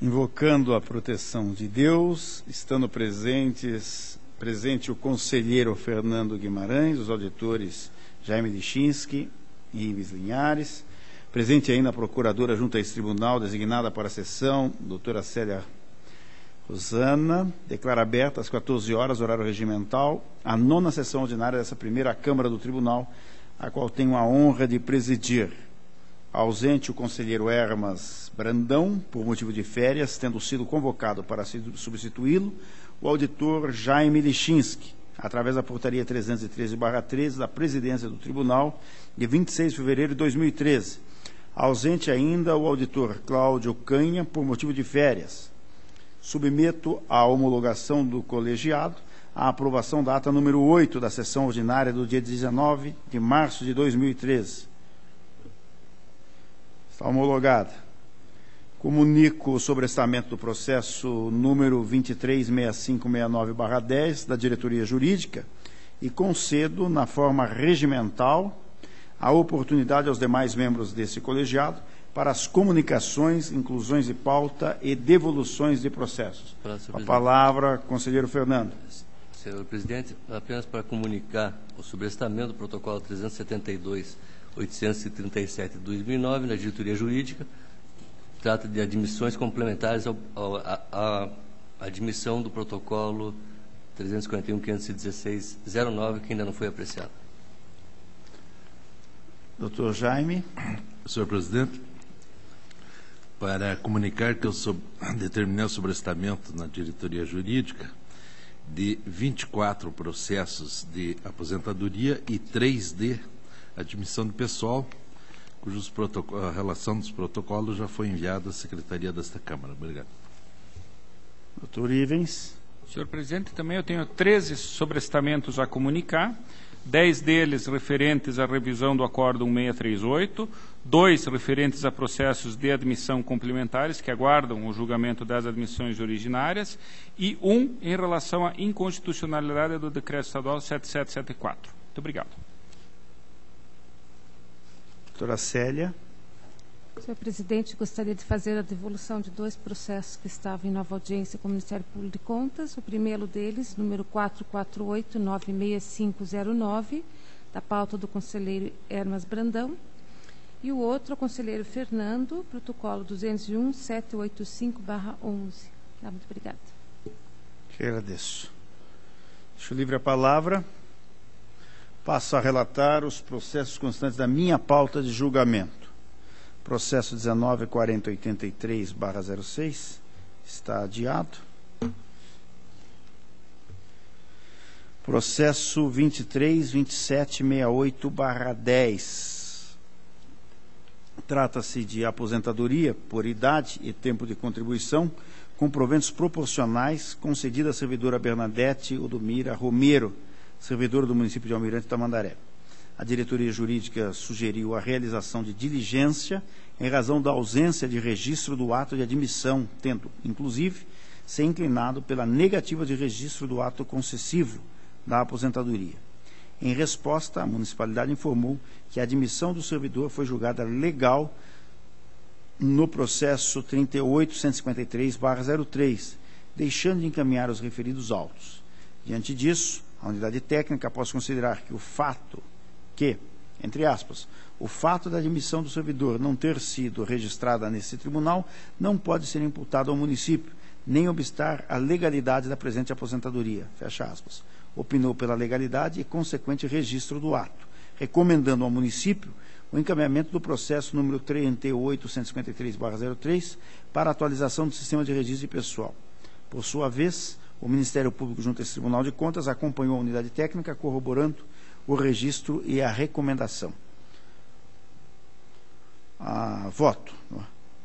Invocando a proteção de Deus, estando presente o conselheiro Fernando Guimarães, os auditores Jaime Lichinski e Ives Linhares, presente ainda a procuradora junto a esse tribunal, designada para a sessão, doutora Célia Rosana, declara aberta às 14 horas, horário regimental, a 9ª sessão ordinária dessa primeira Câmara do Tribunal, a qual tenho a honra de presidir. Ausente o conselheiro Hermas Brandão, por motivo de férias, tendo sido convocado para substituí-lo, o auditor Jaime Lichinski, através da portaria 313/13 da presidência do Tribunal, de 26 de fevereiro de 2013. Ausente ainda o auditor Cláudio Canha, por motivo de férias. Submeto à homologação do colegiado a aprovação da ata número 8 da sessão ordinária do dia 19 de março de 2013. Está homologada. Comunico o sobrestamento do processo número 236569/10 da diretoria jurídica e concedo, na forma regimental, a oportunidade aos demais membros desse colegiado para as comunicações, inclusões de pauta e devoluções de processos. A palavra, conselheiro Fernando. Senhor presidente, apenas para comunicar o sobrestamento do protocolo 372/837 de 2009 da diretoria jurídica. Trata de admissões complementares à admissão do protocolo 341.516/09, que ainda não foi apreciado. Doutor Jaime. Senhor presidente, para comunicar que eu determinei o sobrestamento na diretoria jurídica de 24 processos de aposentadoria e 3 de admissão de pessoal, a relação dos protocolos já foi enviada à Secretaria desta Câmara. Obrigado. Doutor Ivens. Senhor presidente, também eu tenho 13 sobrestamentos a comunicar, 10 deles referentes à revisão do Acórdão 638, 2 referentes a processos de admissão complementares que aguardam o julgamento das admissões originárias e 1 em relação à inconstitucionalidade do Decreto Estadual 7774. Muito obrigado. Doutora Célia. Senhor presidente, gostaria de fazer a devolução de 2 processos que estavam em nova audiência com o Ministério Público de Contas. O primeiro deles, número 448-96509, da pauta do conselheiro Hermas Brandão. E o outro, o conselheiro Fernando, protocolo 201-785/11. Muito obrigada. Que agradeço. Deixo livre a palavra. Passo a relatar os processos constantes da minha pauta de julgamento. Processo 19.4083/06 está adiado. Processo 23.2768/10. Trata-se de aposentadoria por idade e tempo de contribuição com proventos proporcionais concedida à servidora Bernadette Odomira Romero, servidora do município de Almirante Tamandaré. A diretoria jurídica sugeriu a realização de diligência em razão da ausência de registro do ato de admissão, tendo, inclusive, se inclinado pela negativa de registro do ato concessivo da aposentadoria. Em resposta, a municipalidade informou que a admissão do servidor foi julgada legal no processo 38.153/03, deixando de encaminhar os referidos autos. Diante disso, a unidade técnica após considerar que entre aspas, o fato da admissão do servidor não ter sido registrada nesse tribunal não pode ser imputado ao município, nem obstar a legalidade da presente aposentadoria, fecha aspas. Opinou pela legalidade e consequente registro do ato, recomendando ao município o encaminhamento do processo número 38.153/03 para atualização do sistema de registro de pessoal. Por sua vez, o Ministério Público junto a esse Tribunal de Contas acompanhou a unidade técnica, corroborando o registro e a recomendação. Voto.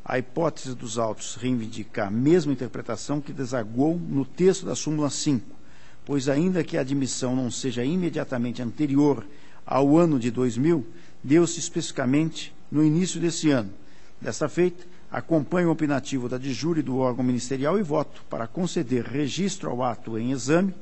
A hipótese dos autos reivindica a mesma interpretação que desagou no texto da súmula 5, pois ainda que a admissão não seja imediatamente anterior ao ano de 2000, deu-se especificamente no início desse ano. Desta feita, acompanho o opinativo da DIJURE do órgão ministerial e voto para conceder registro ao ato em exame.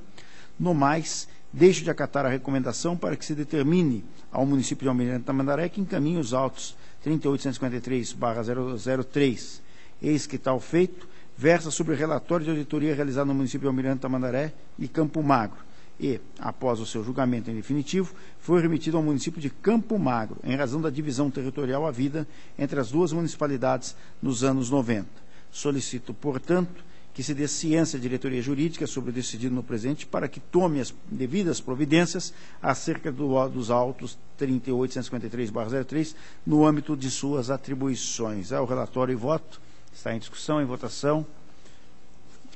No mais, deixo de acatar a recomendação para que se determine ao município de Almirante Tamandaré que encaminhe os autos 38.153/003. Eis que tal feito, versa sobre o relatório de auditoria realizado no município de Almirante Tamandaré e Campo Magro e, após o seu julgamento em definitivo, foi remetido ao município de Campo Magro, em razão da divisão territorial havida entre as duas municipalidades nos anos 90. Solicito, portanto, que se dê ciência à diretoria jurídica sobre o decidido no presente para que tome as devidas providências acerca dos autos 38.153/03 no âmbito de suas atribuições. O relatório e voto. Está em discussão, em votação.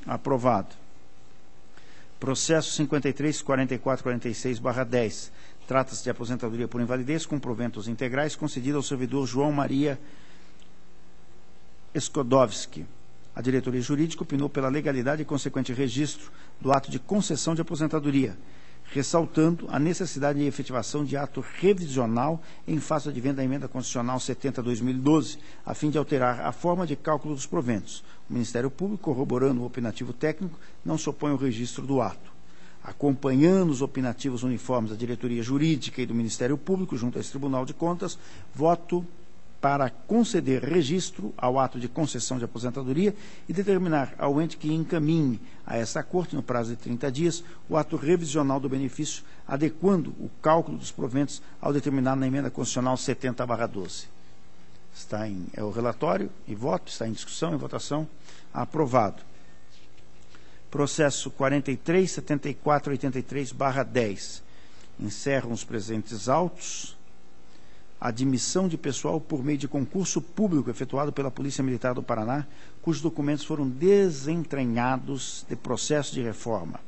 Aprovado. Processo 53.4446/10. Trata-se de aposentadoria por invalidez com proventos integrais concedida ao servidor João Maria Skodowski. A diretoria jurídica opinou pela legalidade e consequente registro do ato de concessão de aposentadoria, ressaltando a necessidade de efetivação de ato revisional em face do advento da emenda constitucional 70/2012, a fim de alterar a forma de cálculo dos proventos. O Ministério Público, corroborando o opinativo técnico, não se opõe ao registro do ato. Acompanhando os opinativos uniformes da diretoria jurídica e do Ministério Público junto a esse Tribunal de Contas, voto para conceder registro ao ato de concessão de aposentadoria e determinar ao ente que encaminhe a essa Corte, no prazo de 30 dias, o ato revisional do benefício, adequando o cálculo dos proventos ao determinado na emenda constitucional 70/12. É o relatório e voto, está em discussão, em votação. Aprovado. Processo 43.7483/10. Encerram os presentes autos. Admissão de pessoal por meio de concurso público efetuado pela Polícia Militar do Paraná, cujos documentos foram desentranhados de processo de reforma.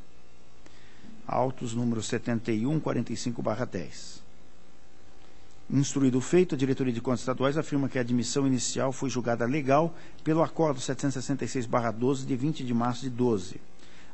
Autos número 7145/10. Instruído o feito, a Diretoria de Contas Estaduais afirma que a admissão inicial foi julgada legal pelo Acordo 766/12 de 20 de março de 12.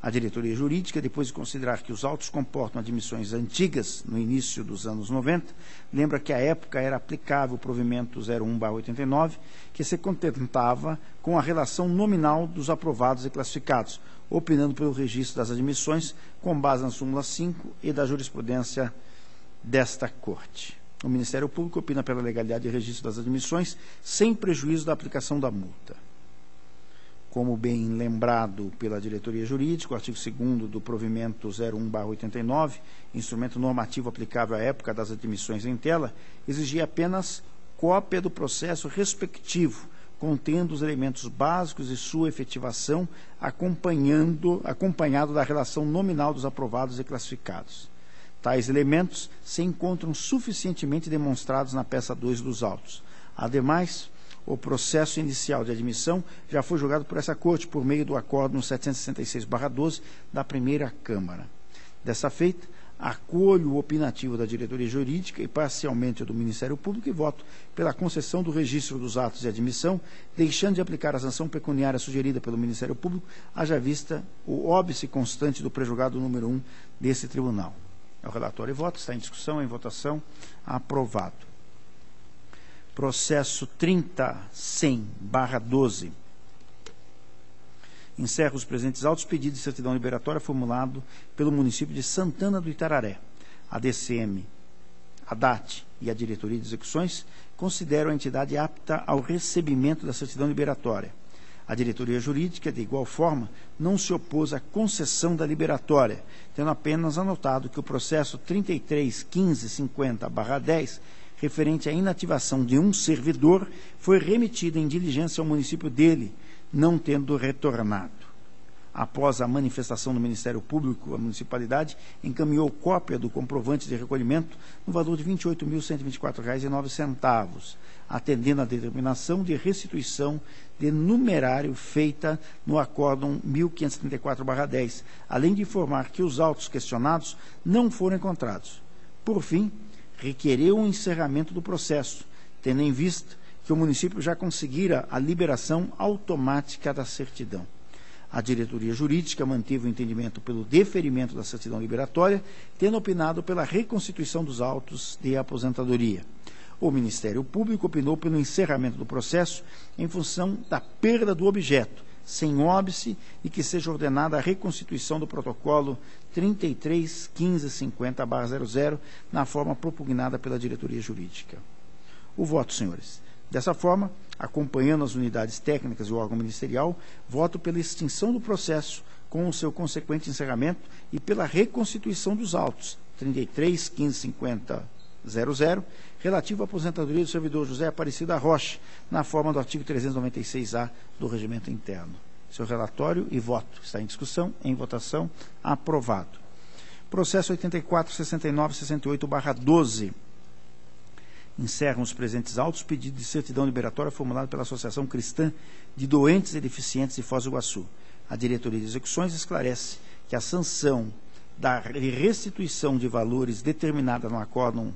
A diretoria jurídica, depois de considerar que os autos comportam admissões antigas, no início dos anos 90, lembra que à época era aplicável o provimento 01/89, que se contentava com a relação nominal dos aprovados e classificados, opinando pelo registro das admissões com base na súmula 5 e da jurisprudência desta Corte. O Ministério Público opina pela legalidade e registro das admissões, sem prejuízo da aplicação da multa. Como bem lembrado pela diretoria jurídica, o artigo 2º do provimento 01/89, instrumento normativo aplicável à época das admissões em tela, exigia apenas cópia do processo respectivo, contendo os elementos básicos e sua efetivação, acompanhado da relação nominal dos aprovados e classificados. Tais elementos se encontram suficientemente demonstrados na peça 2 dos autos. Ademais, o processo inicial de admissão já foi julgado por essa Corte por meio do Acórdão 766/12 da Primeira Câmara. Dessa feita, acolho o opinativo da diretoria jurídica e parcialmente o do Ministério Público e voto pela concessão do registro dos atos de admissão, deixando de aplicar a sanção pecuniária sugerida pelo Ministério Público, haja vista o óbice constante do prejulgado número 1 desse tribunal. É o relatório e voto, está em discussão, em votação, aprovado. Processo 30.100/12. Encerra os presentes autos pedidos de certidão liberatória formulado pelo município de Santana do Itararé. A DCM, a DAT e a Diretoria de Execuções consideram a entidade apta ao recebimento da certidão liberatória. A diretoria jurídica, de igual forma, não se opôs à concessão da liberatória, tendo apenas anotado que o processo 33.1550/10, referente à inativação de um servidor, foi remetido em diligência ao município dele, não tendo retornado. Após a manifestação do Ministério Público, a municipalidade encaminhou cópia do comprovante de recolhimento no valor de R$ 28.124,09, atendendo à determinação de restituição de numerário feita no Acórdão 1534/10, além de informar que os autos questionados não foram encontrados. Por fim, requereu o encerramento do processo, tendo em vista que o município já conseguira a liberação automática da certidão. A diretoria jurídica manteve o entendimento pelo deferimento da certidão liberatória, tendo opinado pela reconstituição dos autos de aposentadoria. O Ministério Público opinou pelo encerramento do processo em função da perda do objeto, sem óbice, e que seja ordenada a reconstituição do protocolo 33.1550/00 na forma propugnada pela diretoria jurídica. O voto, senhores. Dessa forma, acompanhando as unidades técnicas e o órgão ministerial, voto pela extinção do processo com o seu consequente encerramento e pela reconstituição dos autos 33.1550.00, relativo à aposentadoria do servidor José Aparecido Rocha, na forma do artigo 396-A do Regimento Interno. Seu relatório e voto. Está em discussão, em votação, aprovado. Processo 84.69.68/12. Encerram os presentes autos pedido de certidão liberatória formulado pela Associação Cristã de Doentes e Deficientes de Foz do Iguaçu. A Diretoria de Execuções esclarece que a sanção da restituição de valores determinada no Acórdão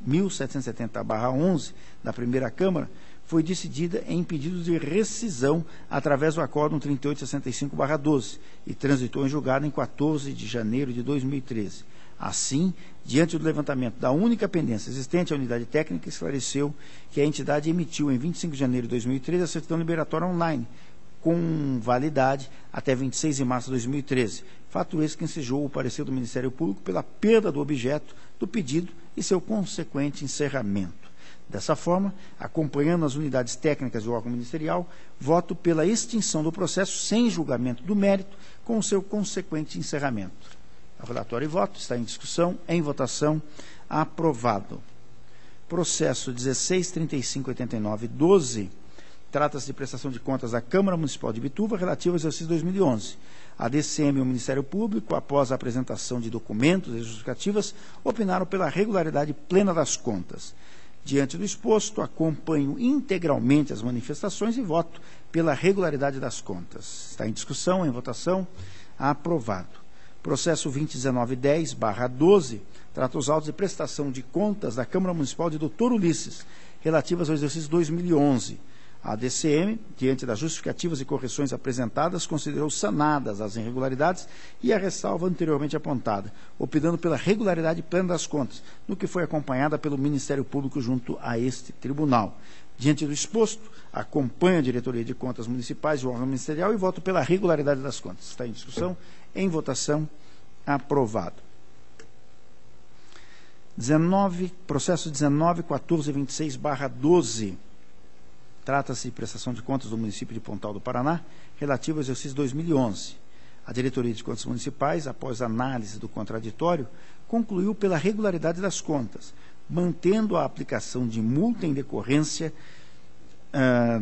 1770/11 da Primeira Câmara foi decidida em pedido de rescisão através do Acórdão 3865/12 e transitou em julgado em 14 de janeiro de 2013. Assim, diante do levantamento da única pendência existente, a unidade técnica esclareceu que a entidade emitiu em 25 de janeiro de 2013 a certidão liberatória online, com validade até 26 de março de 2013. Fato esse que ensejou o parecer do Ministério Público pela perda do objeto do pedido e seu consequente encerramento. Dessa forma, acompanhando as unidades técnicas do órgão ministerial, voto pela extinção do processo sem julgamento do mérito, com o seu consequente encerramento. O relatório e voto está em discussão, em votação, aprovado. Processo 16.3589/12, trata-se de prestação de contas da Câmara Municipal de Bituva relativo ao exercício 2011. A DCM e o Ministério Público, após a apresentação de documentos e justificativas, opinaram pela regularidade plena das contas. Diante do exposto, acompanho integralmente as manifestações e voto pela regularidade das contas. Está em discussão, em votação, aprovado. Processo 2019-10/12, trata os autos de prestação de contas da Câmara Municipal de Dr. Ulisses, relativas ao exercício 2011. A DCM, diante das justificativas e correções apresentadas, considerou sanadas as irregularidades e a ressalva anteriormente apontada, opinando pela regularidade plena das contas, no que foi acompanhada pelo Ministério Público junto a este tribunal. Diante do exposto, acompanho a Diretoria de Contas Municipais e o órgão ministerial e voto pela regularidade das contas. Está em discussão, em votação, aprovado. Processo 19.1426/12. Trata-se de prestação de contas do município de Pontal do Paraná, relativo ao exercício 2011. A Diretoria de Contas Municipais, após análise do contraditório, concluiu pela regularidade das contas, mantendo a aplicação de multa em decorrência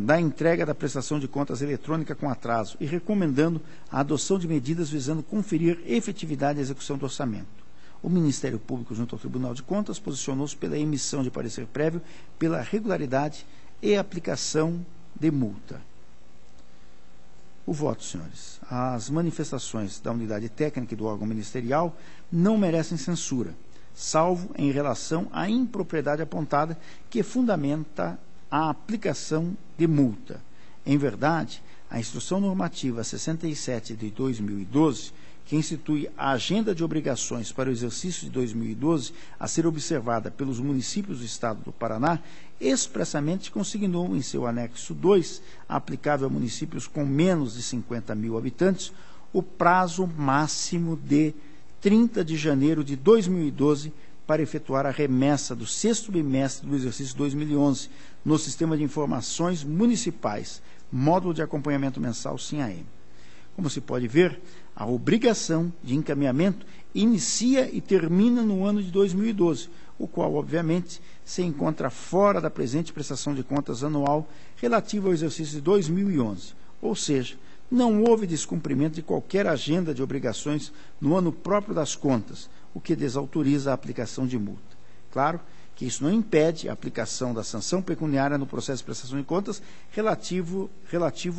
da entrega da prestação de contas eletrônica com atraso e recomendando a adoção de medidas visando conferir efetividade à execução do orçamento. O Ministério Público, junto ao Tribunal de Contas, posicionou-se pela emissão de parecer prévio pela regularidade e aplicação de multa. O voto, senhores. As manifestações da unidade técnica e do órgão ministerial não merecem censura, salvo em relação à impropriedade apontada que fundamenta a aplicação de multa. Em verdade, a Instrução Normativa 67 de 2012, que institui a agenda de obrigações para o exercício de 2012 a ser observada pelos municípios do Estado do Paraná, expressamente consignou em seu anexo 2, aplicável a municípios com menos de 50 mil habitantes, o prazo máximo de 30 de janeiro de 2012 para efetuar a remessa do sexto bimestre do exercício 2011 no Sistema de Informações Municipais, módulo de acompanhamento mensal SIM-AM. Como se pode ver, a obrigação de encaminhamento inicia e termina no ano de 2012, o qual, obviamente, se encontra fora da presente prestação de contas anual relativa ao exercício de 2011, ou seja, não houve descumprimento de qualquer agenda de obrigações no ano próprio das contas, o que desautoriza a aplicação de multa. Claro que isso não impede a aplicação da sanção pecuniária no processo de prestação de contas relativo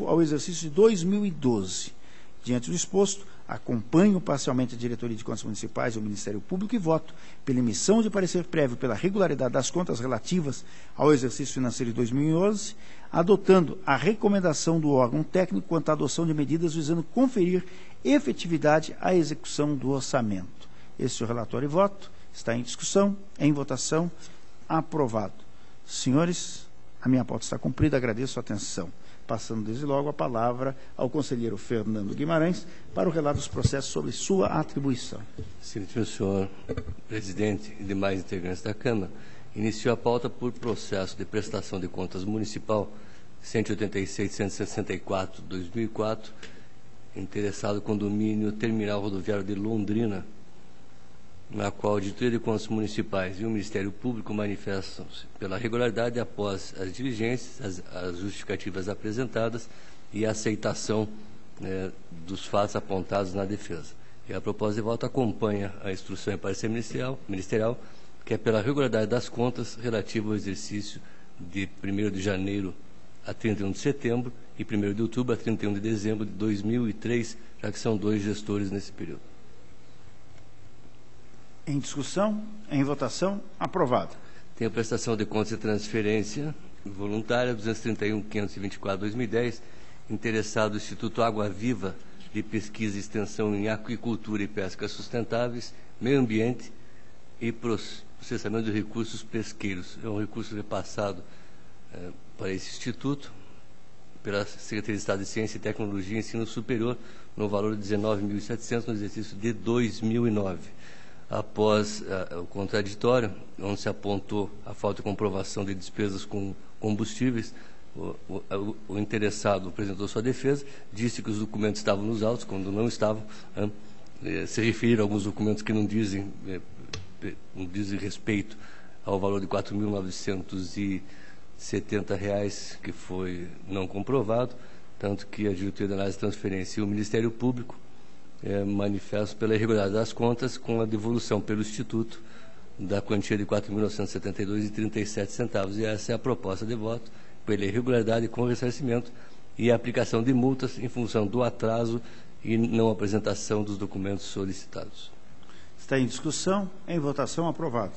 ao exercício de 2012. Diante do exposto, acompanho parcialmente a Diretoria de Contas Municipais e o Ministério Público e voto pela emissão de parecer prévio pela regularidade das contas relativas ao exercício financeiro de 2011, adotando a recomendação do órgão técnico quanto à adoção de medidas visando conferir efetividade à execução do orçamento. Esse é o relatório e voto. Está em discussão, em votação, aprovado. Senhores, a minha pauta está cumprida, agradeço a atenção. Passando desde logo a palavra ao conselheiro Fernando Guimarães para o relato dos processos sobre sua atribuição. Excelentíssimo senhor presidente e demais integrantes da Câmara, iniciou a pauta por processo de prestação de contas municipal 186-164/2004, interessado condomínio Terminal Rodoviário de Londrina, na qual a Auditoria de Contas Municipais e o Ministério Público manifestam-se pela regularidade após as diligências, as justificativas apresentadas e a aceitação dos fatos apontados na defesa. E a proposta de voto acompanha a instrução em parecer ministerial, que é pela regularidade das contas relativa ao exercício de 1º de janeiro a 31 de setembro e 1º de outubro a 31 de dezembro de 2003, já que são 2 gestores nesse período. Em discussão, em votação, aprovado. Tem a prestação de contas e transferência voluntária 231.524/2010, interessado o Instituto Água Viva de Pesquisa e Extensão em Aquicultura e Pesca Sustentáveis, Meio Ambiente e Processamento de Recursos Pesqueiros. É um recurso repassado para esse instituto pela Secretaria de Estado de Ciência e Tecnologia e Ensino Superior, no valor de 19.700 no exercício de 2009. Após o contraditório, onde se apontou a falta de comprovação de despesas com combustíveis, o interessado apresentou sua defesa, disse que os documentos estavam nos autos, quando não estavam, se referiram a alguns documentos que não dizem respeito ao valor de R$ 4.970, que foi não comprovado, tanto que a Diretoria de Análise e Transferência e o Ministério Público manifestam pela irregularidade das contas com a devolução pelo Instituto da quantia de R$ 4.972,37. E essa é a proposta de voto, pela irregularidade com ressarcimento e a aplicação de multas em função do atraso e não apresentação dos documentos solicitados. Está em discussão, em votação, aprovado.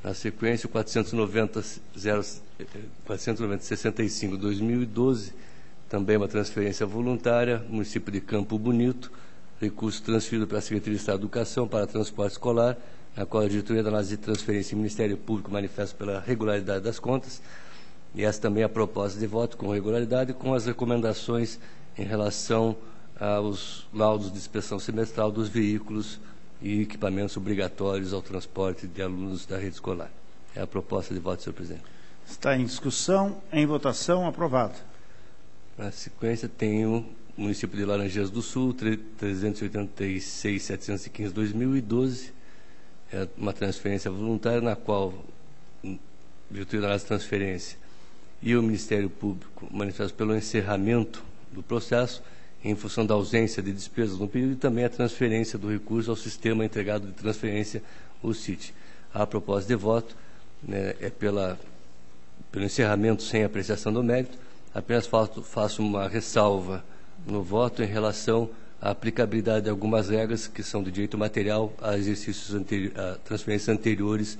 Na sequência, o 490-65/2012, também uma transferência voluntária, município de Campo Bonito, recurso transferido para a Secretaria de Estado de Educação para transporte escolar, na qual a Diretoria da Análise de Transferência e o Ministério Público manifestam pela regularidade das contas. E essa também é a proposta de voto com regularidade, com as recomendações em relação aos laudos de inspeção semestral dos veículos e equipamentos obrigatórios ao transporte de alunos da rede escolar. É a proposta de voto, senhor presidente. Está em discussão, em votação, aprovado. Na sequência, tem o município de Laranjeiras do Sul, 386.715/2012, é uma transferência voluntária, na qual a Diretoria da Transferência e o Ministério Público manifestam pelo encerramento do processo, em função da ausência de despesas no período, e também a transferência do recurso ao sistema entregado de transferência, o CIT. A proposta de voto é pelo encerramento sem apreciação do mérito. Apenas faço uma ressalva no voto em relação à aplicabilidade de algumas regras que são de direito material a exercícios a transferências anteriores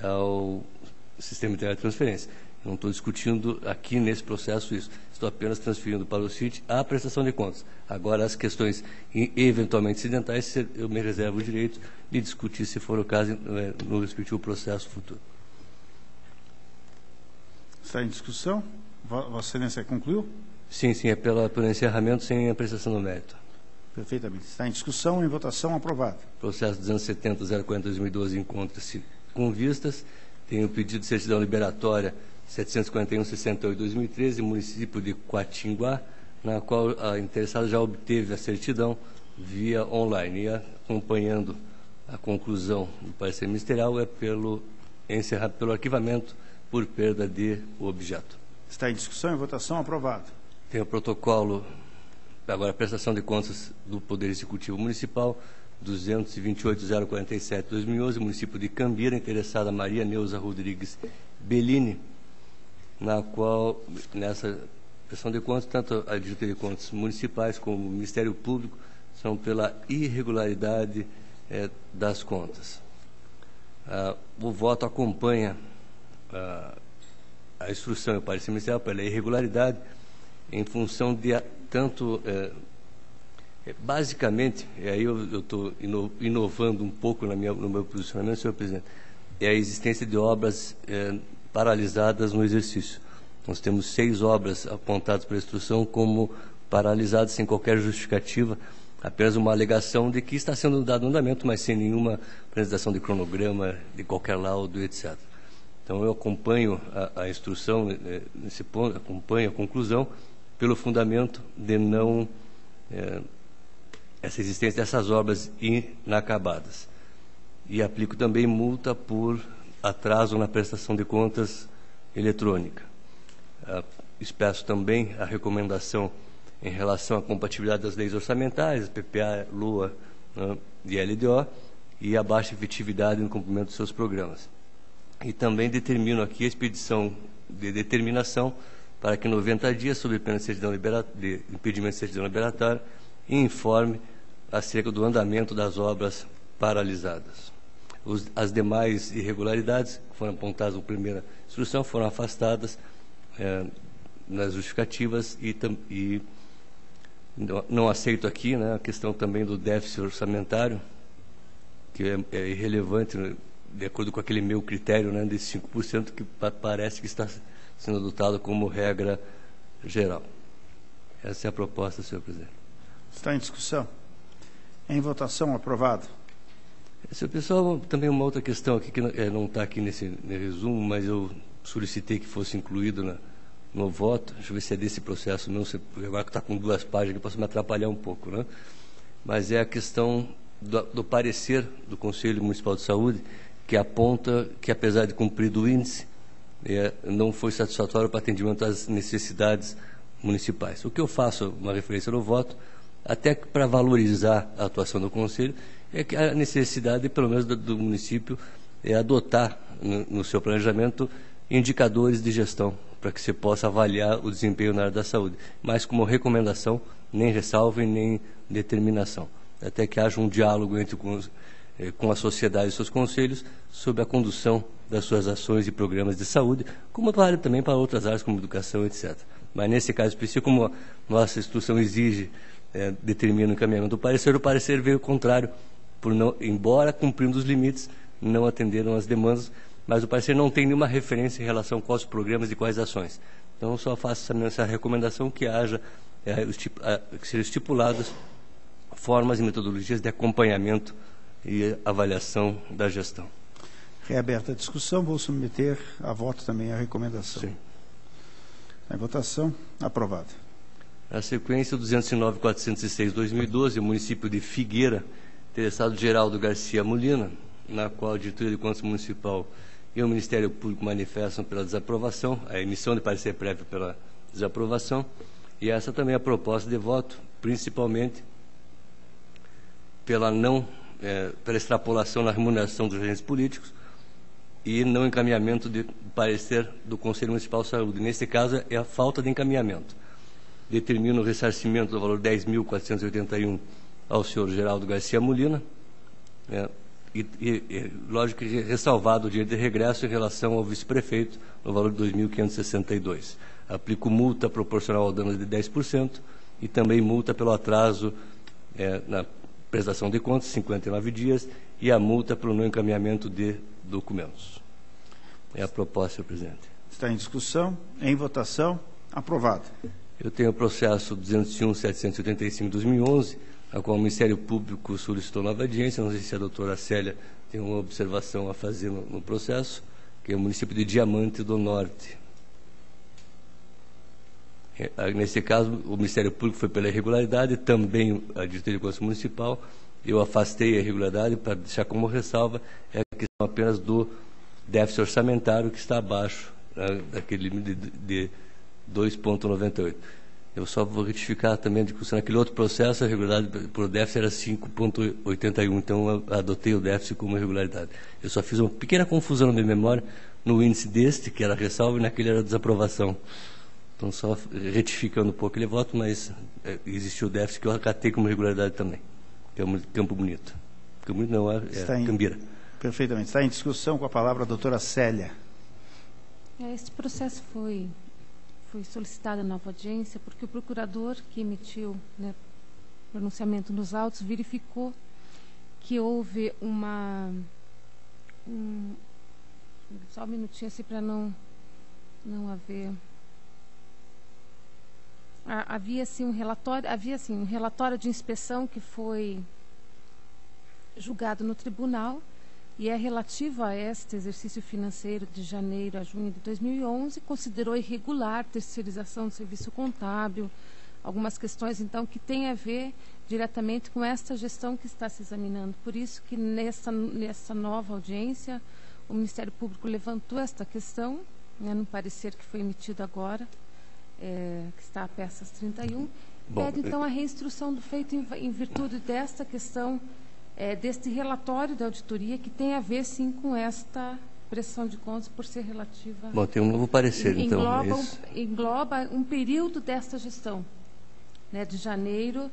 ao sistema integrado de transferência. Não estou discutindo aqui nesse processo isso. Estou apenas transferindo para o CIT a prestação de contas. Agora, as questões eventualmente incidentais, eu me reservo o direito de discutir, se for o caso, no respectivo processo futuro. Está em discussão? Vossa Excelência concluiu? Sim, é pelo encerramento sem apreciação do mérito. Perfeitamente. Está em discussão, em votação, aprovado. Processo 270.040/2012 encontra-se com vistas. Tem o pedido de certidão liberatória 741/68/2013, município de Coatinguá, na qual a interessada já obteve a certidão via online. E acompanhando a conclusão do parecer ministerial, é pelo arquivamento por perda de objeto. Está em discussão, em votação, aprovado. Tem o protocolo, agora a prestação de contas do Poder Executivo Municipal, 228.047/2011, município de Cambira, interessada Maria Neuza Rodrigues Bellini, na qual, nessa prestação de contas, tanto a Diretoria de Contas Municipais como o Ministério Público são pela irregularidade das contas. O voto acompanha a instrução e o parecer ministerial pela irregularidade em função de tanto... basicamente, e aí eu estou inovando um pouco no meu posicionamento, senhor presidente, é a existência de obras paralisadas no exercício. Nós temos 6 obras apontadas pela instrução como paralisadas sem qualquer justificativa, apenas uma alegação de que está sendo dado andamento, mas sem nenhuma apresentação de cronograma, de qualquer laudo, etc. Então, eu acompanho a instrução nesse ponto, acompanho a conclusão pelo fundamento de não essa existência dessas obras inacabadas. E aplico também multa por atraso na prestação de contas eletrônica. Expresso também a recomendação em relação à compatibilidade das leis orçamentárias, PPA, LOA, né, e LDO, e a baixa efetividade no cumprimento dos seus programas. E também determino aqui a expedição de determinação para que 90 dias, sob pena de impedimento de certidão liberatória, informe acerca do andamento das obras paralisadas. As demais irregularidades que foram apontadas na primeira instrução foram afastadas nas justificativas e não aceito aqui, né, a questão também do déficit orçamentário, que é irrelevante, né, de acordo com aquele meu critério, né, de 5%, que parece que está sendo adotado como regra geral. Essa é a proposta, senhor presidente. Está em discussão. Em votação, aprovado. Senhor pessoal, também uma outra questão aqui, que não está aqui nesse resumo, mas eu solicitei que fosse incluído no voto. Deixa eu ver se é desse processo mesmo, agora que está com 2 páginas, que posso me atrapalhar um pouco, né? Mas é a questão do parecer do Conselho Municipal de Saúde, que aponta que, apesar de cumprido o índice, não foi satisfatório para atendimento às necessidades municipais. O que eu faço uma referência no voto, até para valorizar a atuação do Conselho, é que a necessidade, pelo menos do município, é adotar no seu planejamento indicadores de gestão, para que se possa avaliar o desempenho na área da saúde, mas como recomendação, nem ressalva e nem determinação, até que haja um diálogo com a sociedade e seus conselhos sobre a condução das suas ações e programas de saúde, como vale também para outras áreas como educação, etc. Mas nesse caso específico, como a nossa instrução exige, determina o encaminhamento do parecer, o parecer veio contrário, embora cumprindo os limites, não atenderam as demandas, mas o parecer não tem nenhuma referência em relação a quais programas e quais ações. Então, eu só faço essa recomendação que haja, que sejam estipuladas formas e metodologias de acompanhamento e avaliação da gestão. Reaberta a discussão, vou submeter a voto também a recomendação. Sim. Em votação, aprovado. Na sequência, 209.406/2012, o município de Figueira, interessado Geraldo Garcia Molina, na qual a diretoria de contas municipal e o Ministério Público manifestam pela desaprovação, a emissão de parecer prévio pela desaprovação, e essa também é a proposta de voto, principalmente pela extrapolação na remuneração dos agentes políticos e não encaminhamento de parecer do Conselho Municipal de Saúde. Nesse caso, é a falta de encaminhamento. Determina o ressarcimento do valor 10.481 ao senhor Geraldo Garcia Molina, lógico que ressalvado o direito de regresso em relação ao vice-prefeito, no valor de 2.562. Aplico multa proporcional ao dano de 10% e também multa pelo atraso na prestação de contas, 59 dias, e a multa pelo não encaminhamento de documentos. É a proposta, senhor presidente. Está em discussão. Em votação, aprovado. Eu tenho o processo 201.785/2011, a qual o Ministério Público solicitou nova audiência. Não sei se a doutora Célia tem uma observação a fazer no processo, que é o município de Diamante do Norte. Nesse caso, o Ministério Público foi pela irregularidade, também a diretoria de contas municipal. Eu afastei a irregularidade para deixar como ressalva a questão apenas do déficit orçamentário, que está abaixo daquele limite de 2,98. Eu só vou retificar também a discussão. Naquele outro processo, a irregularidade por déficit era 5,81, então eu adotei o déficit como irregularidade. Eu só fiz uma pequena confusão na minha memória no índice deste, que era ressalva, e naquele era desaprovação. Então, só retificando um pouco aquele voto, mas existiu o déficit que eu acatei como irregularidade também, que é o Campo Bonito. Campo Bonito não, Cambira. Perfeitamente. Está em discussão, com a palavra a doutora Célia. Este processo foi solicitada nova audiência porque o procurador que emitiu, né, pronunciamento nos autos verificou que houve só um minutinho assim para não haver. Havia um relatório de inspeção que foi julgado no tribunal, e é relativa a este exercício financeiro de janeiro a junho de 2011, considerou irregular terceirização do serviço contábil, algumas questões, então, que têm a ver diretamente com esta gestão que está se examinando. Por isso que nessa nova audiência, o Ministério Público levantou esta questão, né, no parecer que foi emitido agora, que está a peças 31, pede, então, a reinstrução do feito em virtude desta questão, deste relatório da auditoria, que tem a ver, sim, com esta prestação de contas, por ser relativa... Bom, tem um novo parecer, então. Engloba um período desta gestão, né, de janeiro.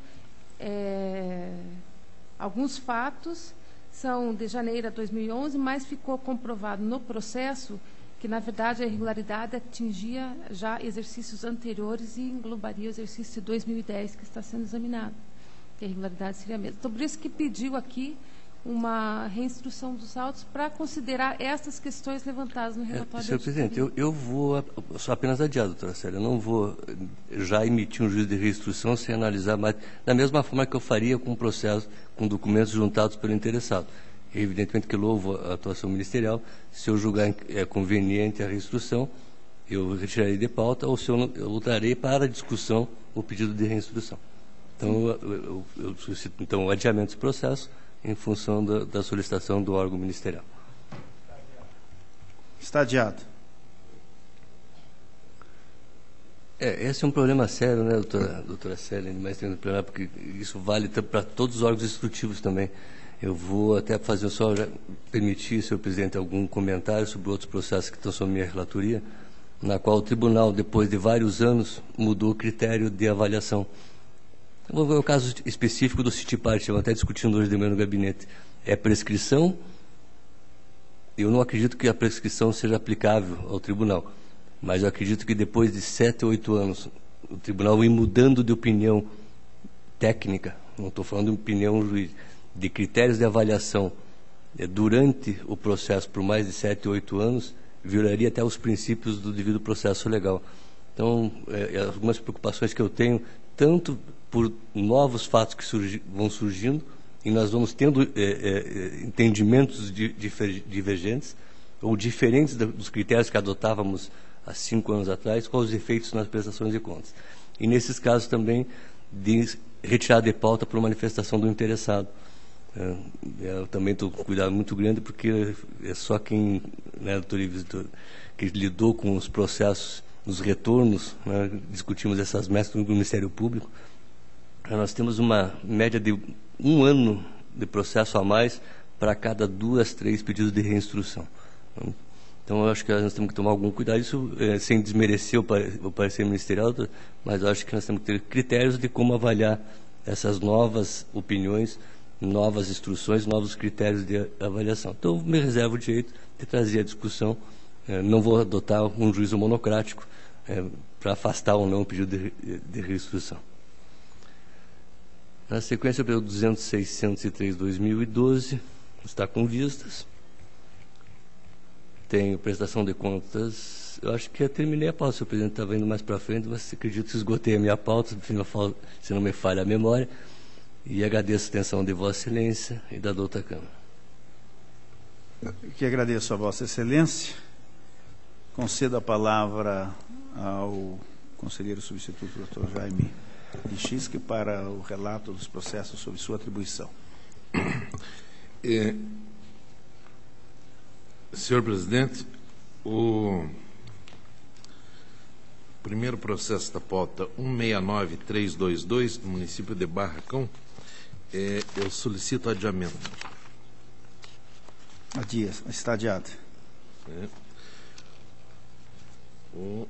Alguns fatos são de janeiro a 2011, mas ficou comprovado no processo que, na verdade, a irregularidade atingia já exercícios anteriores e englobaria o exercício de 2010 que está sendo examinado. Que a irregularidade seria a mesma. Então, por isso que pediu aqui uma reinstrução dos autos para considerar essas questões levantadas no relatório. Senhor presidente, eu vou só apenas adiar, doutora Célia, eu não vou já emitir um juízo de reinstrução sem analisar mais, da mesma forma que eu faria com o processo, com documentos juntados pelo interessado. Evidentemente que louvo a atuação ministerial. Se eu julgar conveniente a reinstrução, eu retirarei de pauta, ou se eu lutarei para a discussão o pedido de reinstrução. Então, eu solicito, então, o adiamento desse processo em função da solicitação do órgão ministerial. Está adiado. Esse é um problema sério, né, doutora Célia, mas tem um problema porque isso vale para todos os órgãos instrutivos também. Eu vou até permitir, senhor presidente, algum comentário sobre outros processos que estão sob minha relatoria, na qual o tribunal, depois de vários anos, mudou o critério de avaliação. Eu vou ver o caso específico do Citipart, eu até discutindo hoje de manhã no gabinete. É prescrição? Eu não acredito que a prescrição seja aplicável ao tribunal, mas eu acredito que depois de 7 ou 8 anos, o tribunal ir mudando de opinião técnica, não estou falando de opinião jurídica, de critérios de avaliação durante o processo por mais de 7 ou 8 anos, violaria até os princípios do devido processo legal. Então, algumas preocupações que eu tenho, tanto por novos fatos que vão surgindo, e nós vamos tendo entendimentos divergentes, ou diferentes dos critérios que adotávamos há 5 anos atrás, com os efeitos nas prestações de contas. E nesses casos também de retirada de pauta por manifestação do interessado. Eu também estou com cuidado muito grande, porque é só quem, né, doutor Ives, que lidou com os processos, os retornos, né, discutimos essas metas no Ministério Público. Nós temos uma média de 1 ano de processo a mais para cada 2, 3 pedidos de reinstrução. Então, eu acho que nós temos que tomar algum cuidado, isso sem desmerecer o parecer ministerial, mas eu acho que nós temos que ter critérios de como avaliar essas novas opiniões, novas instruções, novos critérios de avaliação. Então, me reservo o direito de trazer a discussão, não vou adotar um juízo monocrático para afastar ou não o pedido de reinstrução. Na sequência, pelo 200.603/2012, está com vistas. Tenho prestação de contas. Eu acho que eu terminei a pauta, senhor presidente, estava indo mais para frente, mas acredito que esgotei a minha pauta, se não me falha a memória. E agradeço a atenção de Vossa Excelência e da doutora Câmara. Que agradeço a Vossa Excelência. Concedo a palavra ao conselheiro substituto, doutor Jaime Lichinski, para o relato dos processos sob sua atribuição. Senhor presidente, o primeiro processo da pauta 169322, do município de Barracão, eu solicito adiamento. Está adiado. O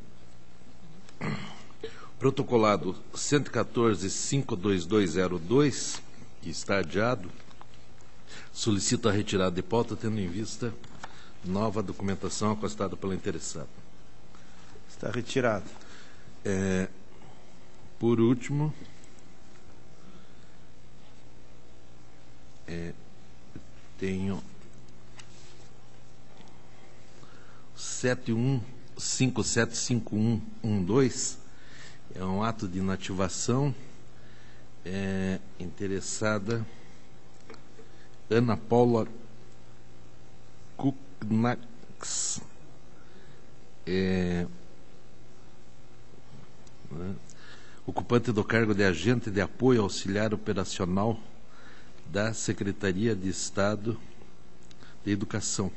protocolado 114.52202, que está adiado, solicito a retirada de pauta, tendo em vista nova documentação acostada pela interessada. Está retirado. Por último, tenho 71575112, é um ato de inativação, interessada Ana Paula Nax, ocupante do cargo de agente de apoio auxiliar operacional da Secretaria de Estado de Educação.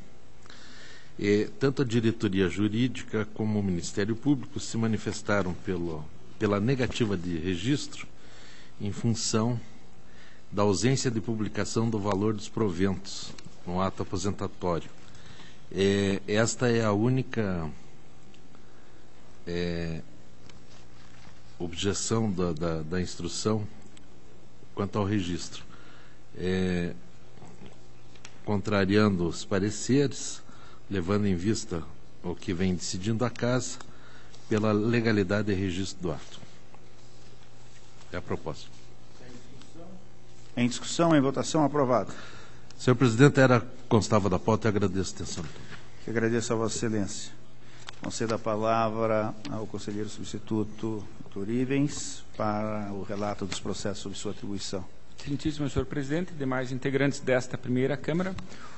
Tanto a diretoria jurídica como o Ministério Público se manifestaram pela negativa de registro em função da ausência de publicação do valor dos proventos no ato aposentatório. Esta é a única objeção da instrução quanto ao registro. Contrariando os pareceres, levando em vista o que vem decidindo a Casa, pela legalidade e registro do ato. É a proposta. Em discussão, em votação, aprovado. Senhor presidente, constava da pauta e agradeço a atenção. Eu agradeço a Vossa Excelência. Concedo a palavra ao conselheiro substituto, Dr. Ivens, para o relato dos processos sob sua atribuição. Excelentíssimo senhor presidente e demais integrantes desta primeira Câmara,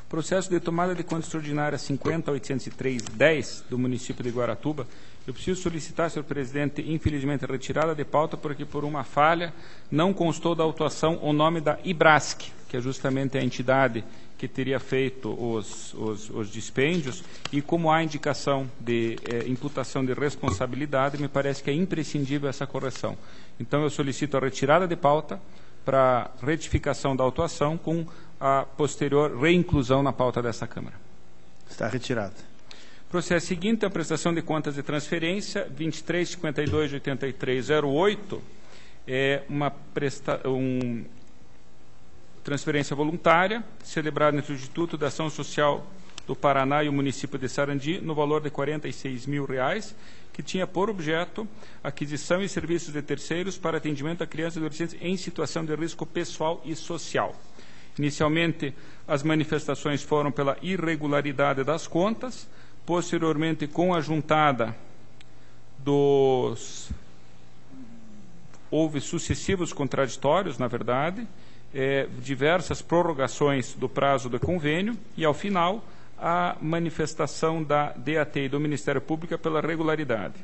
processo de tomada de conta extraordinária 50.803/10 do município de Guaratuba. Eu preciso solicitar, senhor presidente, infelizmente retirada de pauta, porque por uma falha não constou da autuação o nome da Ibrasc, que é justamente a entidade que teria feito os dispêndios, e como há indicação de imputação de responsabilidade, me parece que é imprescindível essa correção. Então eu solicito a retirada de pauta para retificação da autuação com a posterior reinclusão na pauta dessa Câmara. Está retirado. Processo seguinte, a prestação de contas de transferência 2352/8308, uma transferência voluntária celebrada entre o Instituto da Ação Social do Paraná e o município de Sarandi no valor de R$46 mil, que tinha por objeto aquisição e serviços de terceiros para atendimento a crianças e adolescentes em situação de risco pessoal e social. Inicialmente, as manifestações foram pela irregularidade das contas, posteriormente, com a juntada houve sucessivos contraditórios, na verdade, diversas prorrogações do prazo do convênio e, ao final, a manifestação da DAT e do Ministério Público pela regularidade.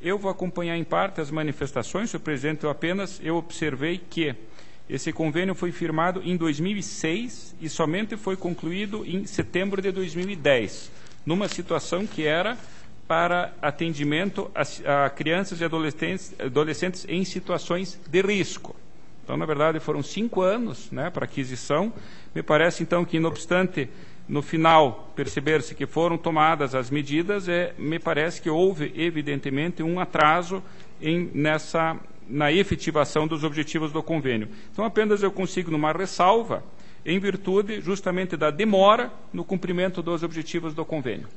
Eu vou acompanhar em parte as manifestações, senhor presidente, eu observei que esse convênio foi firmado em 2006 e somente foi concluído em setembro de 2010, numa situação que era para atendimento a crianças e adolescentes em situações de risco. Então, na verdade, foram 5 anos, né, para aquisição. Me parece, então, que, não obstante, no final, perceber-se que foram tomadas as medidas, me parece que houve, evidentemente, um atraso na efetivação dos objetivos do convênio. Então, apenas eu consigo numa ressalva, em virtude justamente da demora no cumprimento dos objetivos do convênio.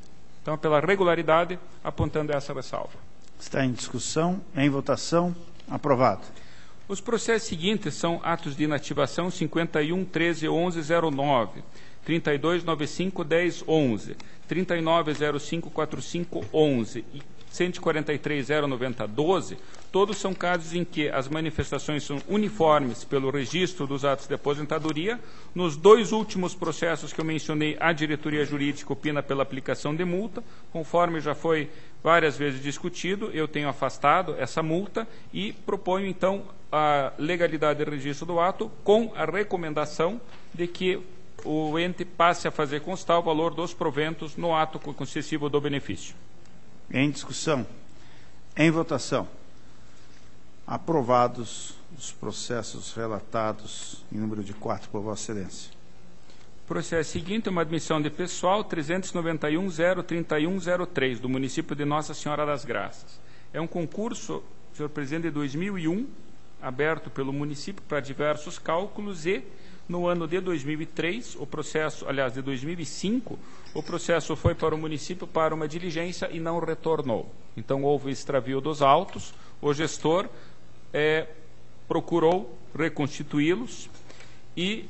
Então, pela regularidade, apontando essa ressalva. Está em discussão, em votação, aprovado. Os processos seguintes são atos de inativação 51.13.11.09, 32.95.10.11, 39.05.45.11 e 143.090.12, todos são casos em que as manifestações são uniformes pelo registro dos atos de aposentadoria. Nos 2 últimos processos que eu mencionei, a diretoria jurídica opina pela aplicação de multa, conforme já foi várias vezes discutido, eu tenho afastado essa multa e proponho, então, a legalidade de registro do ato com a recomendação de que o ente passe a fazer constar o valor dos proventos no ato concessivo do benefício. Em discussão, em votação, aprovados os processos relatados em número de 4 por Vossa Excelência. Processo seguinte, uma admissão de pessoal 391.031.03 do município de Nossa Senhora das Graças. É um concurso, senhor presidente, de 2001, aberto pelo município para diversos cálculos e, no ano de 2003, o processo, aliás, de 2005, o processo foi para o município para uma diligência e não retornou. Então, houve extravio dos autos, o gestor procurou reconstituí-los e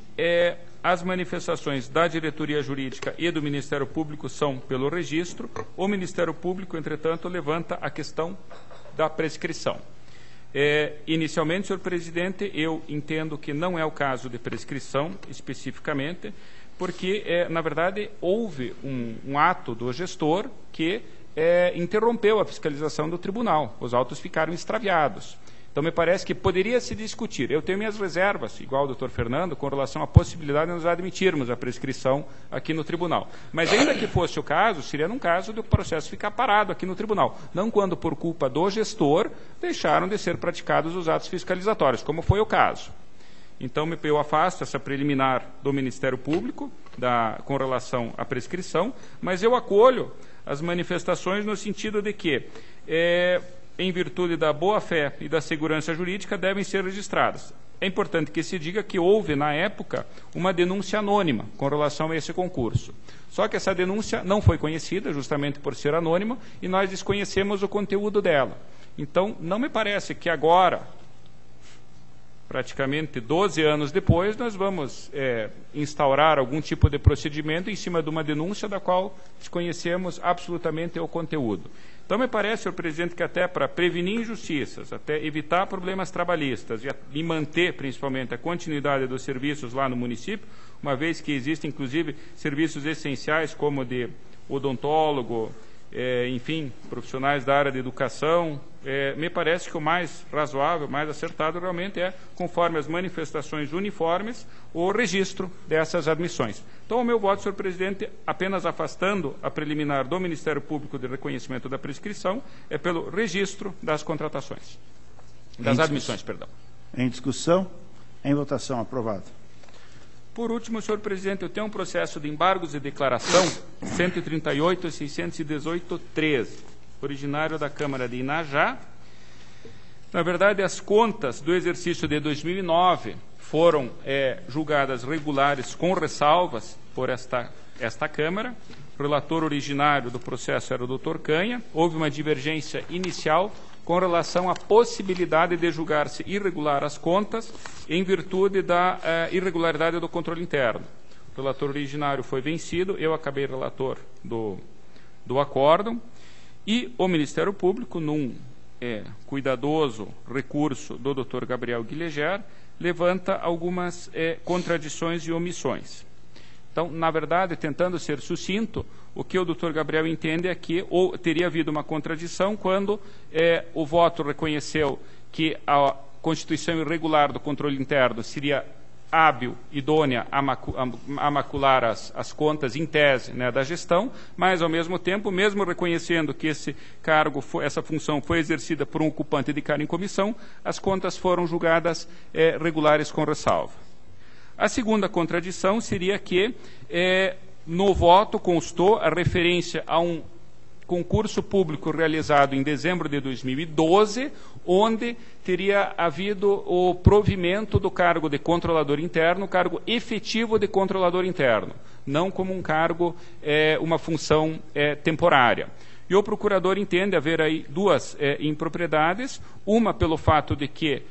as manifestações da diretoria jurídica e do Ministério Público são pelo registro. O Ministério Público, entretanto, levanta a questão da prescrição. Inicialmente, senhor presidente, eu entendo que não é o caso de prescrição, especificamente, porque, na verdade, houve um ato do gestor que interrompeu a fiscalização do tribunal. Os autos ficaram extraviados. Então, me parece que poderia se discutir. Eu tenho minhas reservas, igual o doutor Fernando, com relação à possibilidade de nós admitirmos a prescrição aqui no tribunal. Mas, ainda que fosse o caso, seria num caso do processo ficar parado aqui no tribunal. Não quando, por culpa do gestor, deixaram de ser praticados os atos fiscalizatórios, como foi o caso. Então, eu afasto essa preliminar do Ministério Público com relação à prescrição, mas eu acolho as manifestações no sentido de que, em virtude da boa-fé e da segurança jurídica, devem ser registradas. É importante que se diga que houve, na época, uma denúncia anônima com relação a esse concurso. Só que essa denúncia não foi conhecida, justamente por ser anônima, e nós desconhecemos o conteúdo dela. Então, não me parece que agora, praticamente 12 anos depois, nós vamos instaurar algum tipo de procedimento em cima de uma denúncia da qual desconhecemos absolutamente o conteúdo. Então, me parece, senhor presidente, que até para prevenir injustiças, até evitar problemas trabalhistas e manter, principalmente, a continuidade dos serviços lá no município, uma vez que existem, inclusive, serviços essenciais como de odontólogo, enfim, profissionais da área de educação, me parece que o mais razoável, mais acertado realmente conforme as manifestações uniformes, o registro dessas admissões. Então, o meu voto, senhor presidente, apenas afastando a preliminar do Ministério Público de reconhecimento da prescrição, é pelo registro das contratações, das admissões, perdão. Em discussão, em votação, aprovado. Por último, senhor presidente, eu tenho um processo de embargos de declaração 138.618.13, originário da Câmara de Inajá. Na verdade, as contas do exercício de 2009 foram julgadas regulares com ressalvas por esta Câmara. O relator originário do processo era o doutor Canha. Houve uma divergência inicial com relação à possibilidade de julgar-se irregular as contas em virtude da irregularidade do controle interno. O relator originário foi vencido, eu acabei relator do acórdão, e o Ministério Público, num cuidadoso recurso do doutor Gabriel Guileger, levanta algumas contradições e omissões. Então, na verdade, tentando ser sucinto, o que o doutor Gabriel entende é que teria havido uma contradição quando o voto reconheceu que a constituição irregular do controle interno seria hábil, idônea a macular as contas em tese, né, da gestão, mas, ao mesmo tempo, mesmo reconhecendo que esse cargo, essa função foi exercida por um ocupante de cargo em comissão, as contas foram julgadas regulares com ressalva. A segunda contradição seria que, no voto, constou a referência a um concurso público realizado em dezembro de 2012, onde teria havido o provimento do cargo de controlador interno, cargo efetivo de controlador interno, não como um cargo, uma função temporária. E o procurador entende haver aí duas impropriedades, uma pelo fato de que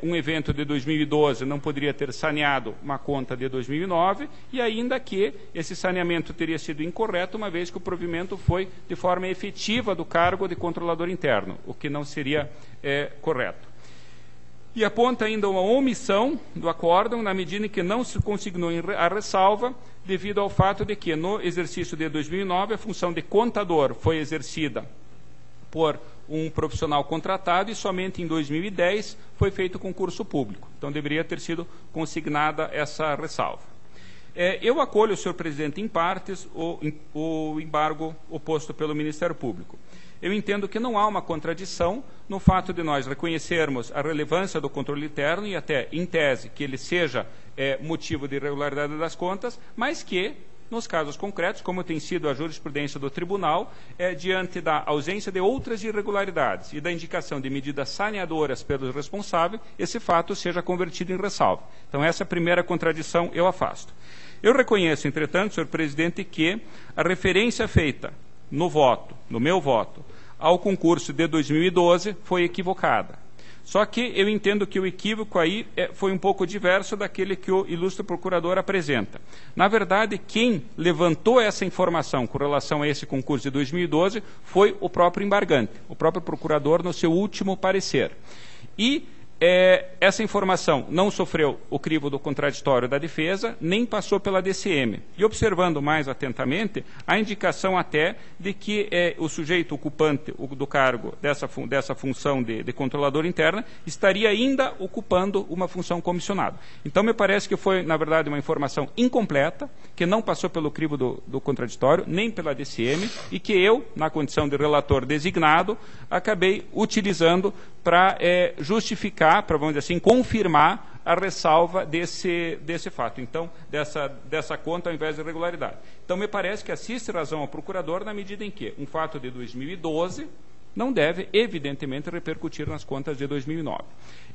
um evento de 2012 não poderia ter saneado uma conta de 2009, e ainda que esse saneamento teria sido incorreto, uma vez que o provimento foi de forma efetiva do cargo de controlador interno, o que não seria correto. E aponta ainda uma omissão do acórdão, na medida em que não se consignou a ressalva, devido ao fato de que, no exercício de 2009, a função de contador foi exercida por um profissional contratado e somente em 2010 foi feito concurso público. Então, deveria ter sido consignada essa ressalva. Eu acolho, senhor presidente, em partes, o embargo oposto pelo Ministério Público. Eu entendo que não há uma contradição no fato de nós reconhecermos a relevância do controle interno e até, em tese, que ele seja motivo de irregularidade das contas, mas que, nos casos concretos, como tem sido a jurisprudência do tribunal, diante da ausência de outras irregularidades e da indicação de medidas saneadoras pelos responsáveis, esse fato seja convertido em ressalva. Então, essa primeira contradição eu afasto. Eu reconheço, entretanto, senhor presidente, que a referência feita no voto, no meu voto, ao concurso de 2012 foi equivocada. Só que eu entendo que o equívoco aí foi um pouco diverso daquele que o ilustre procurador apresenta. Na verdade, quem levantou essa informação com relação a esse concurso de 2012 foi o próprio embargante, o próprio procurador no seu último parecer. E essa informação não sofreu o crivo do contraditório da defesa, nem passou pela DCM. E observando mais atentamente, a indicação até de que o sujeito ocupante do cargo dessa função de controlador interna estaria ainda ocupando uma função comissionada. Então, me parece que foi, na verdade, uma informação incompleta, que não passou pelo crivo do contraditório, nem pela DCM, e que eu, na condição de relator designado, acabei utilizando para justificar, para, vamos dizer assim, confirmar a ressalva desse fato, então, dessa conta ao invés de irregularidade. Então, me parece que assiste razão ao procurador na medida em que um fato de 2012 não deve, evidentemente, repercutir nas contas de 2009.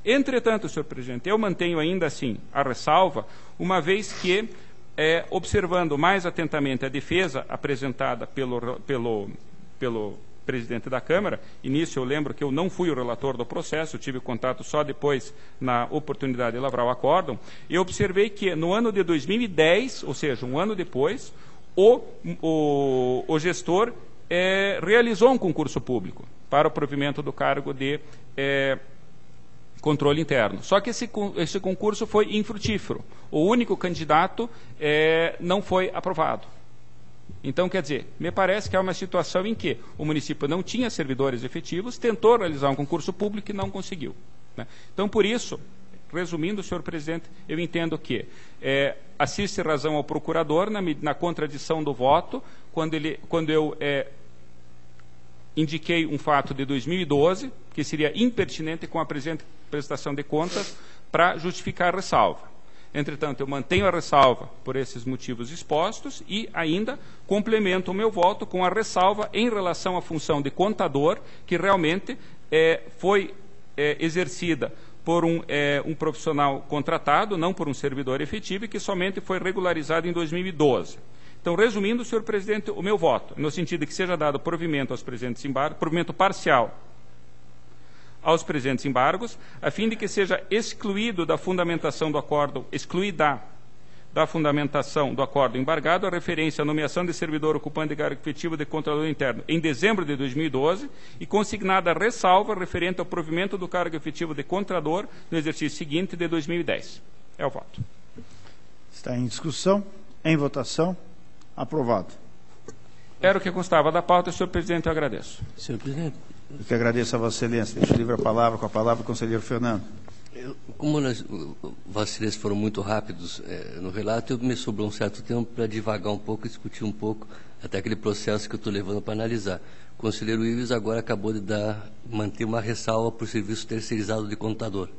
Entretanto, senhor presidente, eu mantenho ainda assim a ressalva, uma vez que, observando mais atentamente a defesa apresentada pelo presidente da Câmara, início eu lembro que eu não fui o relator do processo, eu tive contato só depois na oportunidade de lavrar o acórdão, eu observei que no ano de 2010, ou seja, um ano depois, o gestor realizou um concurso público para o provimento do cargo de controle interno. Só que esse concurso foi infrutífero. O único candidato não foi aprovado. Então, quer dizer, me parece que é uma situação em que o município não tinha servidores efetivos, tentou realizar um concurso público e não conseguiu, né? Então, por isso, resumindo, senhor presidente, eu entendo que assiste razão ao procurador na contradição do voto, quando eu indiquei um fato de 2012, que seria impertinente com a presente prestação de contas, para justificar a ressalva. Entretanto, eu mantenho a ressalva por esses motivos expostos e ainda complemento o meu voto com a ressalva em relação à função de contador, que realmente foi exercida por um profissional contratado, não por um servidor efetivo, e que somente foi regularizado em 2012. Então, resumindo, senhor presidente, o meu voto, no sentido de que seja dado provimento aos presentes embargos, provimento parcial aos presentes embargos, a fim de que seja excluído da fundamentação do acórdão, excluída da fundamentação do acórdão embargado a referência à nomeação de servidor ocupante de cargo efetivo de controlador interno em dezembro de 2012 e consignada a ressalva referente ao provimento do cargo efetivo de contador no exercício seguinte de 2010. É o voto. Está em discussão, em votação, aprovado. Era o que constava da pauta, senhor presidente, eu agradeço. Senhor presidente. Eu que agradeço a Vossa Excelência. Deixo livre a palavra, com a palavra o conselheiro Fernando. Como Vossa Excelência foram muito rápidos no relato, me sobrou um certo tempo para divagar um pouco e discutir um pouco até aquele processo que eu estou levando para analisar. O conselheiro Ives agora acabou de manter uma ressalva por serviço terceirizado de contador.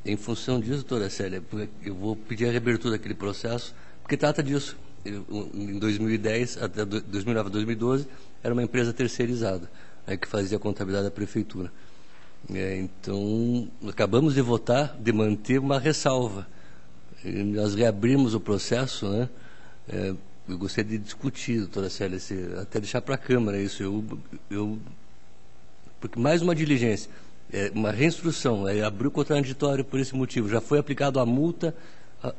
Em função disso, doutora Célia, eu vou pedir a reabertura daquele processo, porque trata disso. Em 2010, até 2009 a 2012, era uma empresa terceirizada, que fazia a contabilidade da prefeitura. Então, acabamos de votar de manter uma ressalva. Nós reabrimos o processo, né? Eu gostaria de discutir, doutora Célia, até deixar para a Câmara isso. Porque mais uma diligência, uma reinstrução, abriu o contraditório por esse motivo. Já foi aplicado a multa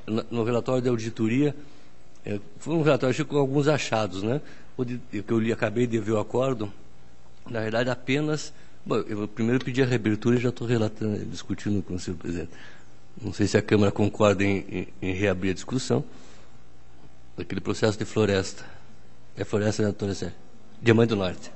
no relatório de auditoria. Foi um relatório com alguns achados, né? Que eu acabei de ver o acórdão. Na verdade, apenas... Bom, eu primeiro pedi a reabertura e já estou discutindo com o senhor presidente. Não sei se a Câmara concorda em reabrir a discussão daquele processo de floresta. É floresta, né, doutora Célia? Diamante do Norte.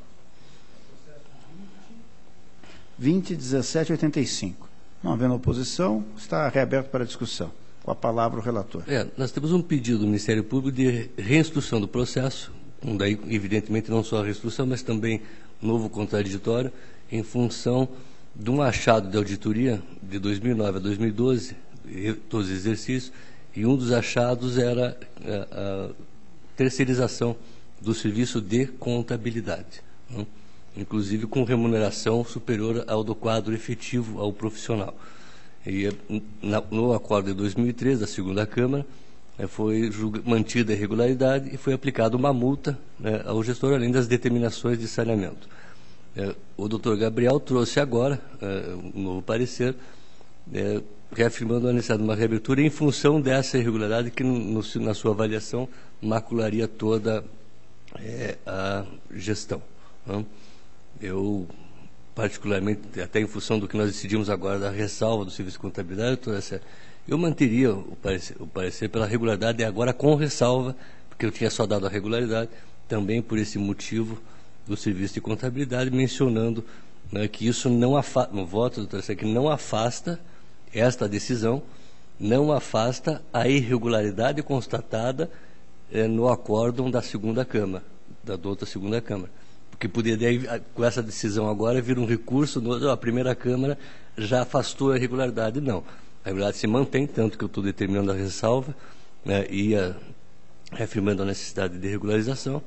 20.1785. Não havendo oposição, está reaberto para discussão. Com a palavra o relator. Nós temos um pedido do Ministério Público de reinstrução do processo, daí, evidentemente, não só a reinstrução, mas também novo contraditório, em função de um achado de auditoria de 2009 a 2012, todos os exercícios, e um dos achados era a terceirização do serviço de contabilidade, né? Inclusive com remuneração superior ao do quadro efetivo ao profissional. E no acordo de 2013 da segunda Câmara, foi mantida a irregularidade e foi aplicada uma multa, né, ao gestor, além das determinações de saneamento. O doutor Gabriel trouxe agora um novo parecer, reafirmando a necessidade de uma reabertura em função dessa irregularidade que, na sua avaliação, macularia toda a gestão, né? Eu particularmente, até em função do que nós decidimos agora da ressalva do Serviço de Contabilidade, eu manteria o parecer pela regularidade, agora com ressalva, porque eu tinha só dado a regularidade, também por esse motivo do Serviço de Contabilidade, mencionando, né, que isso não afasta, no voto do terceiro, que não afasta esta decisão, não afasta a irregularidade constatada no acórdão da segunda Câmara, da outra segunda Câmara. Porque poderia, com essa decisão agora, vir um recurso, a primeira Câmara já afastou a irregularidade. Não, a irregularidade se mantém, tanto que eu estou determinando a ressalva, né, e reafirmando a necessidade de regularização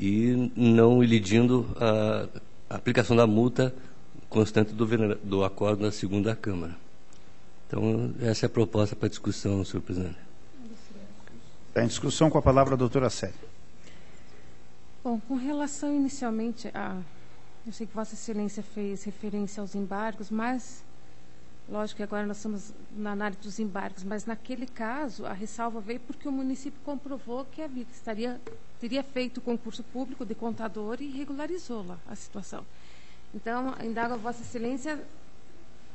e não elidindo a aplicação da multa constante do acordo da segunda Câmara. Então, essa é a proposta para discussão, senhor presidente. Está em discussão, com a palavra a doutora Célia. Bom, com relação inicialmente a... Eu sei que Vossa Excelência fez referência aos embargos, mas, lógico que agora nós estamos na análise dos embargos, mas naquele caso a ressalva veio porque o município comprovou que teria feito o concurso público de contador e regularizou lá a situação. Então, indago a Vossa Excelência,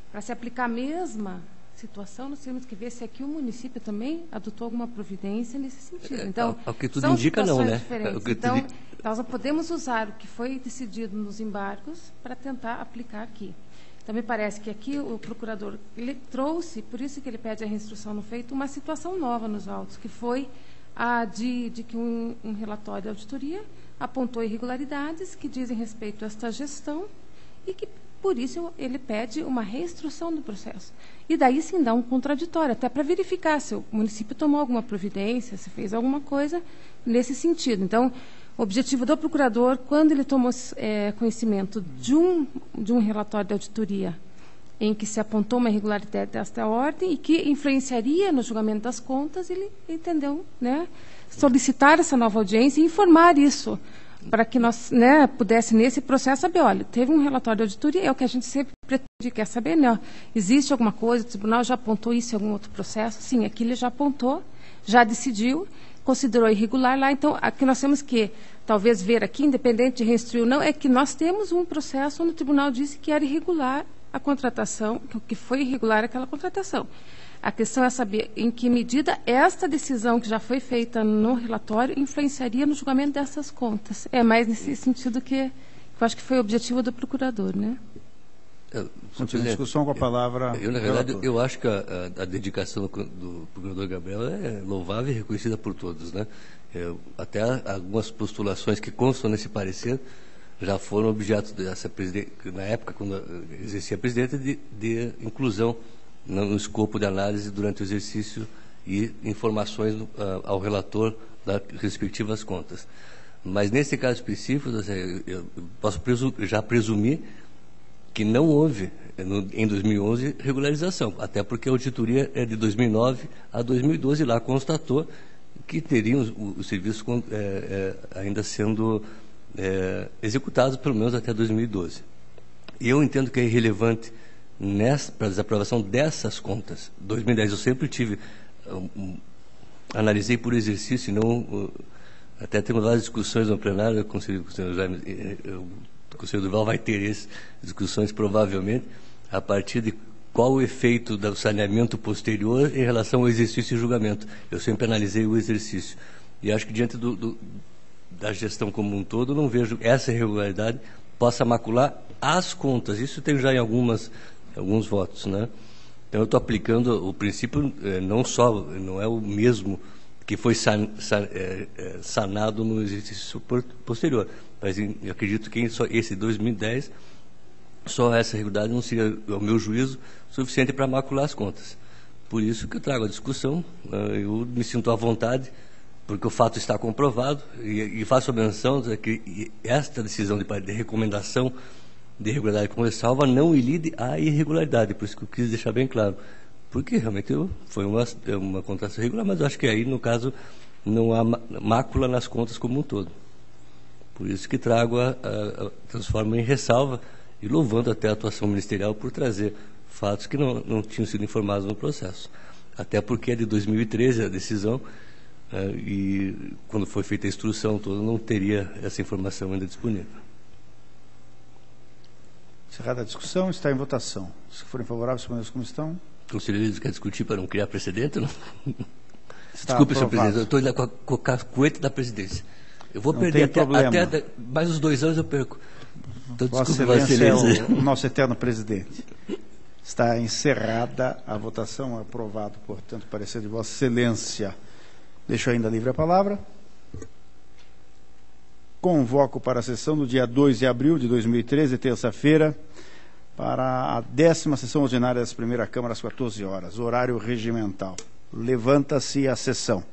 para se aplicar a mesma situação, nós temos que ver se aqui o município também adotou alguma providência nesse sentido. Então, ao que tudo indica, não, né? Então, nós não podemos usar o que foi decidido nos embargos para tentar aplicar aqui. Então, me parece que aqui o procurador ele trouxe, por isso que ele pede a restituição no feito, uma situação nova nos autos, que foi a de que um relatório de auditoria apontou irregularidades que dizem respeito a esta gestão e que, por isso, ele pede uma reinstrução do processo. E daí, sim, dá um contraditório, até para verificar se o município tomou alguma providência, se fez alguma coisa nesse sentido. Então, o objetivo do procurador, quando ele tomou conhecimento de um relatório de auditoria em que se apontou uma irregularidade desta ordem e que influenciaria no julgamento das contas, ele entendeu, né, solicitar essa nova audiência e informar isso, para que nós, né, pudesse, nesse processo, saber, olha, teve um relatório de auditoria, é o que a gente sempre pretende, quer saber, né, existe alguma coisa, o tribunal já apontou isso em algum outro processo? Sim, aqui ele já apontou, já decidiu, considerou irregular lá, então, aqui nós temos que, talvez, ver aqui, independente de restituir ou não, é que nós temos um processo onde o tribunal disse que era irregular a contratação, que foi irregular aquela contratação. A questão é saber em que medida esta decisão que já foi feita no relatório influenciaria no julgamento dessas contas. É mais nesse sentido que eu acho que foi o objetivo do procurador, né? Continua a discussão, com a palavra. Na verdade, eu acho que a dedicação do procurador Gabriel é louvável e reconhecida por todos, né? Até algumas postulações que constam nesse parecer já foram objeto dessa na época, quando exercia a presidente, de inclusão no escopo de análise durante o exercício e informações ao relator das respectivas contas. Mas, nesse caso específico, eu posso já presumir que não houve, em 2011, regularização, até porque a auditoria é de 2009 a 2012, e lá constatou que teriam os serviços ainda sendo executados, pelo menos até 2012. E eu entendo que é irrelevante para a desaprovação dessas contas. 2010 eu sempre tive, analisei por exercício, não, até temos várias discussões no plenário, com o senhor Jaime, o conselheiro Duval vai ter essas discussões provavelmente, a partir de qual o efeito do saneamento posterior em relação ao exercício e julgamento. Eu sempre analisei o exercício. E acho que diante da gestão como um todo, não vejo essa irregularidade possa macular as contas. Isso tem já em alguns votos, né? Então, eu estou aplicando o princípio, não é o mesmo que foi sanado no exercício posterior. Mas eu acredito que esse 2010, só essa irregularidade não seria, ao meu juízo, suficiente para macular as contas. Por isso que eu trago a discussão, eu me sinto à vontade, porque o fato está comprovado, e faço a menção de que esta decisão de recomendação de irregularidade com ressalva não ilide a irregularidade, por isso que eu quis deixar bem claro. Porque realmente foi uma contratação irregular, mas eu acho que aí, no caso, não há mácula nas contas como um todo. Por isso que trago transformo em ressalva e louvando até a atuação ministerial por trazer fatos que não tinham sido informados no processo. Até porque é de 2013 a decisão, e quando foi feita a instrução toda, não teria essa informação ainda disponível. Encerrada a discussão, está em votação. Se forem favoráveis, permaneçam como estão. O conselheiro quer discutir para não criar precedente, não? Está Desculpe, senhor aprovado. presidente, eu estou indo com a cacuete da presidência. Eu vou Não perder tem problema. até mais uns 2 anos eu perco. Então, Vossa desculpe, Vossa Excelência Excelência. é o nosso eterno presidente. Está encerrada a votação, aprovado, portanto, o parecer de Vossa Excelência. Deixo ainda livre a palavra. Convoco para a sessão do dia 2 de abril de 2013, terça-feira, para a 10ª sessão ordinária da primeira Câmara às 14 horas, horário regimental. Levanta-se a sessão.